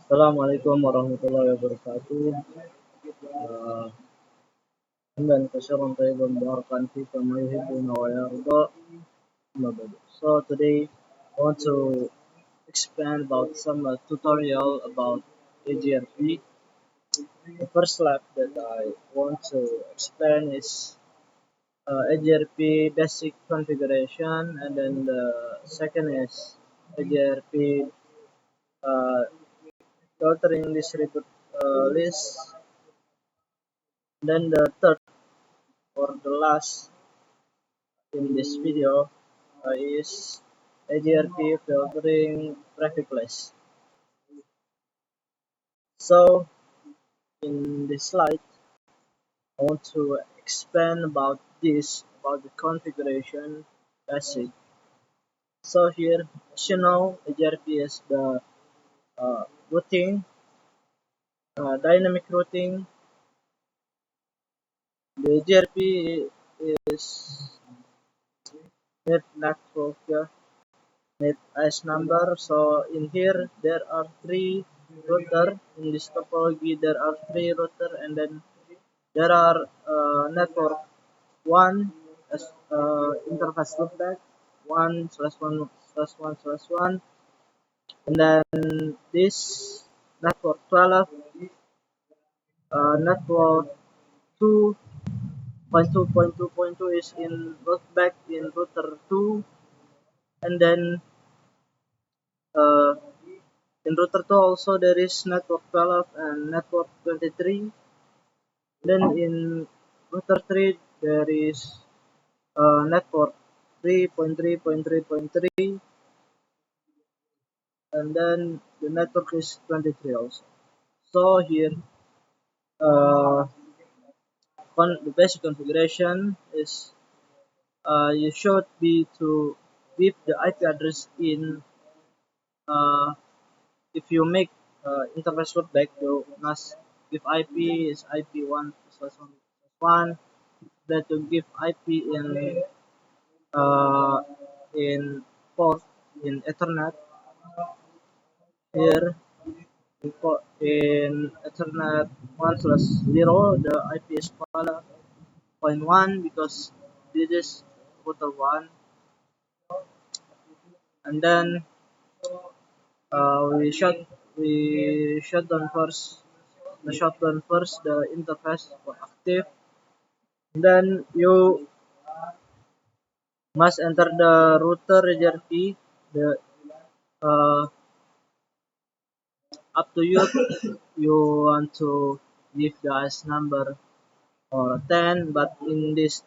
Assalamualaikum warahmatullahi wabarakatuh. آه، عندنا كثيرا طيبا مباركا فيك ما يحبون ويرضى. أما بعد. So today I want to expand about some tutorial about AGRP. The first lab that I want to explain is AGRP basic configuration, and then the second is AGRP uh, filtering distribute list. Then the third or the last in this video is AGRP filtering traffic list. So in this slide, I want to expand about about the configuration basic. So here, as you know, AGRP is the routing, dynamic routing. The AGRP is net network, net as number. So in here there are three router. In this topology there are three router, and then there are network one as interface loopback, one/1/1/1, and then this network 12, network 2.2.2.2 is in loopback in router 2, and then uh, in router 2 also there is network 12 and network 23. Then in router 3 there is network 3.3.3.3, and then the network is 23 also. So here uh, the basic configuration is you should be to give the IP address in if you make interface loopback, you must give IP is IP1/1/1. That to give IP uh, in port in Ethernet. Here in Ethernet 1/0, the IP is 0.1 because this is router 1, and then uh, we shut we shut down first the interface for active. Then you must enter the router hierarchy. The uh, up to you. You want to give the IS number or 10, but in this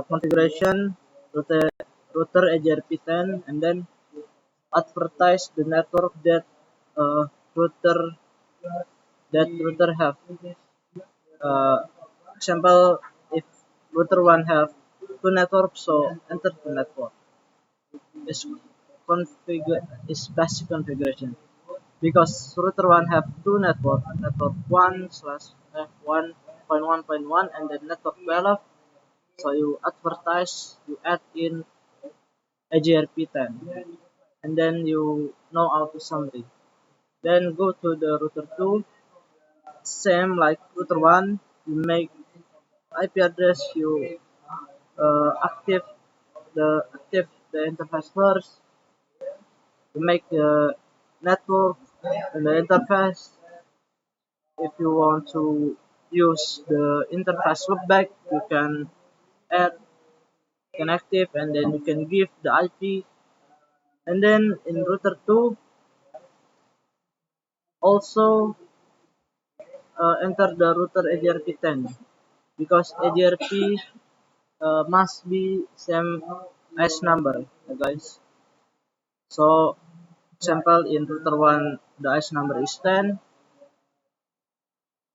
configuration, router HRP 10, and then advertise the network that uh, router router have. Uh, Example, if router one have two networks, so enter the network. Is is basic configuration, because router one have two network 1/1.1.1, and then network 12. So you advertise, you add in AGRP 10, and then you know auto summary. Then go to the router 2, same like router 1. You make IP address, you active the interface first. You make the network and the interface. If you want to use the interface loopback, you can add connective, and then you can give the IP. And then in router 2 also enter the router AGRP 10, because AGRP must be same as number, guys. So example, in router 1 the IS number is 10,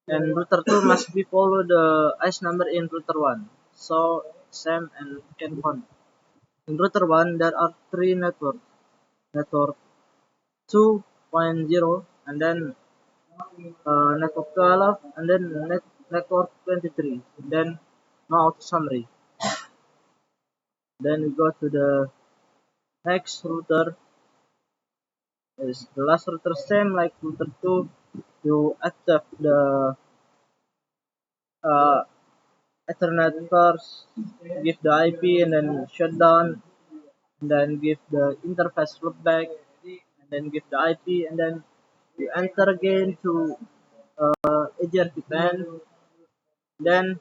and router 2 must be follow the IS number in router 1. So same and can count. In router 1 there are three network 2.0, and then network 12, and then network 23, then no auto summary. Then we go to the next router is the last router same like router 2. You accept the uh, Ethernet first, give the IP and then shut down, and then give the interface loopback, and then give the IP, and then you enter again to EGRP10, then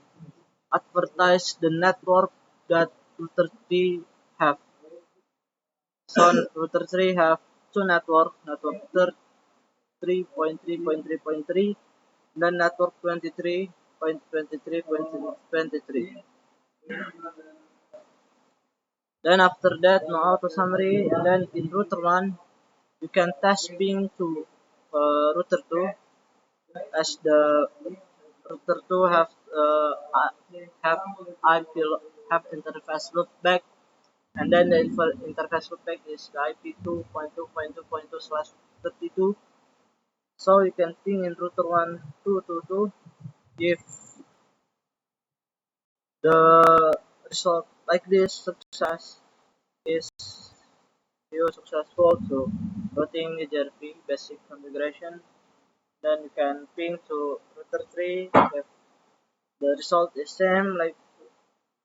advertise the network that router 3 have. So router 3 have two network 3.3.3.3, then network 23.23.23. Then after that, no auto summary, and then in router 1, you can test ping to router 2 as the router 2 have IP have interface loopback, and then the interface loopback is the IP 2.2.2.2/32. So you can ping in router 1 222 if the result like this success is you successful to routing EGRP basic configuration. Then you can ping to router 3 if the result is same like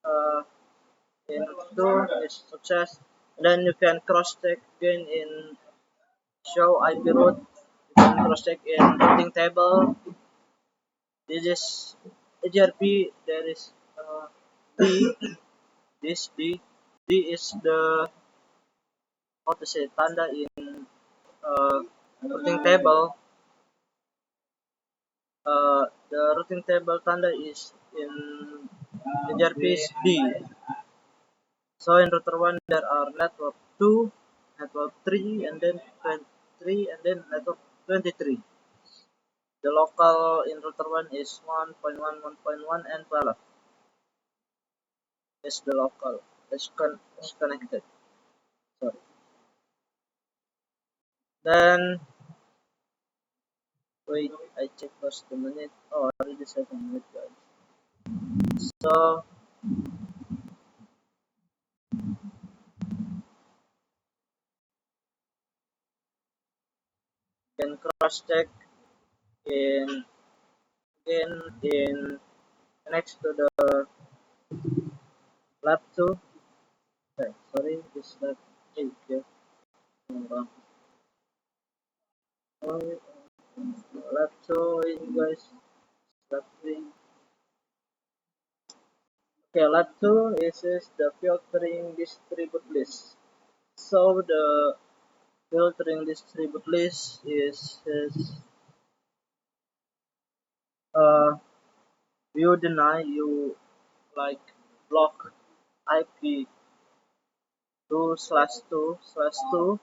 uh, in router 2 is success. Then you can cross check again in show IP route. You can cross check in routing table. This is EGRP. There is D. This D is the how to say tanda in routing table. The routing table tanda is in EGRP is D. So in router 1 there are network 2, network 3, and then 23, and then network 23. The local in router 1 is 1.1, 1.1, and 12 is the local. Is connected. Sorry. Then wait, I check first the minute. Oh, already 7 minutes, guys. So you can cross check in again in next to the lab 2. Okay, sorry, this lab 8. Yeah. Oh, lab 2, guys. Lab 3. Okay, lab 2 is the filtering distribute list. So the filtering distribute list is uh you deny you like block IP 2/2/2,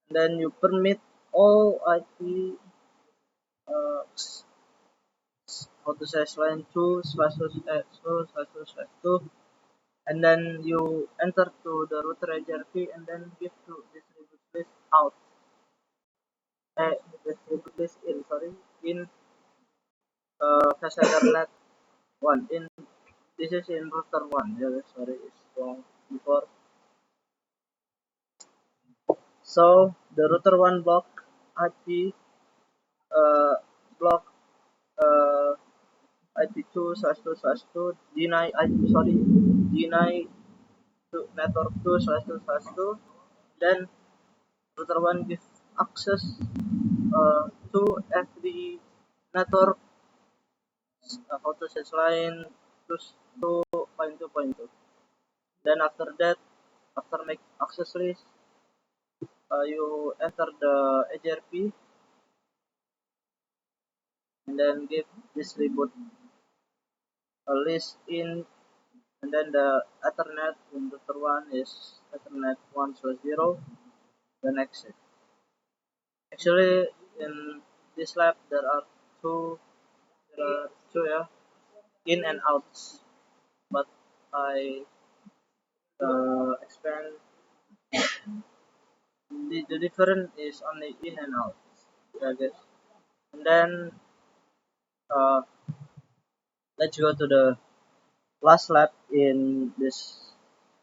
then you permit all IP uh, how to say line 2/2/2/2, and then you enter to the router hierarchy and then give to distribute list out. Distribute list in, sorry, in Ethernet 1. In this is in router 1. Yeah, sorry, it's wrong before. So the router 1 block IP block uh, IP 2/2/2 deny IP, sorry, deny to network 2/2/2. Then router 1 give access to every network how to say line plus 2.2.2. Then after that, after make access list, you enter the EGRP and then give distribute a list in, and then the Ethernet in router 1 is Ethernet 1/0. The next set. Actually, in this lab there are two, yeah, in and outs, but I expand the difference is only in and out, I guess. And then uh, let's go to the last lab in this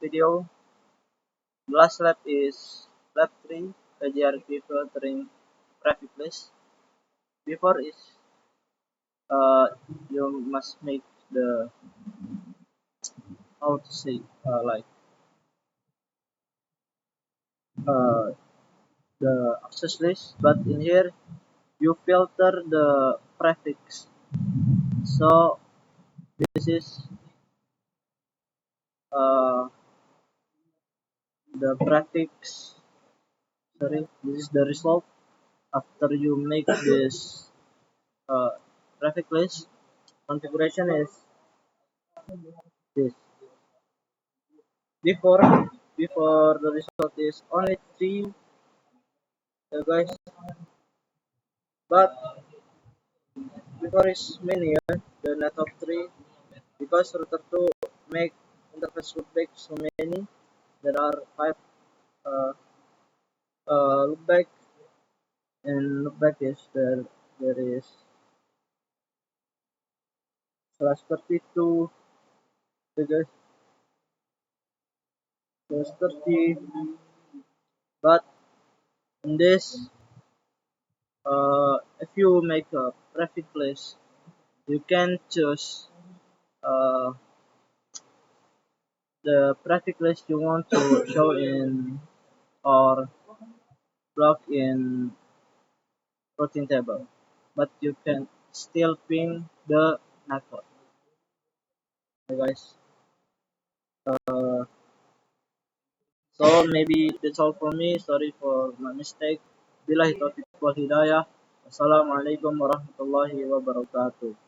video. The last lab is lab 3 AGRP filtering traffic list. Before is you must make the how to say like uh, the access list, but in here you filter the prefix. So this is uh, the prefix. Sorry, this is the result after you make this uh, traffic list. Configuration is this. Before the result is only three, guys, but before is many, the net of three, because router to make interface loopback so many. There are five uh, loopback, and loopback is there is slash 32, guys, slash 30, but in this if you make a prefix list, you can choose uh, the prefix list you want to show in or block in routine table, but you can still ping the network. Okay, guys. Uh, so maybe that's all for me. Sorry for my mistake. Billahi taufiq wal hidayah. Assalamualaikum warahmatullahi wabarakatuh.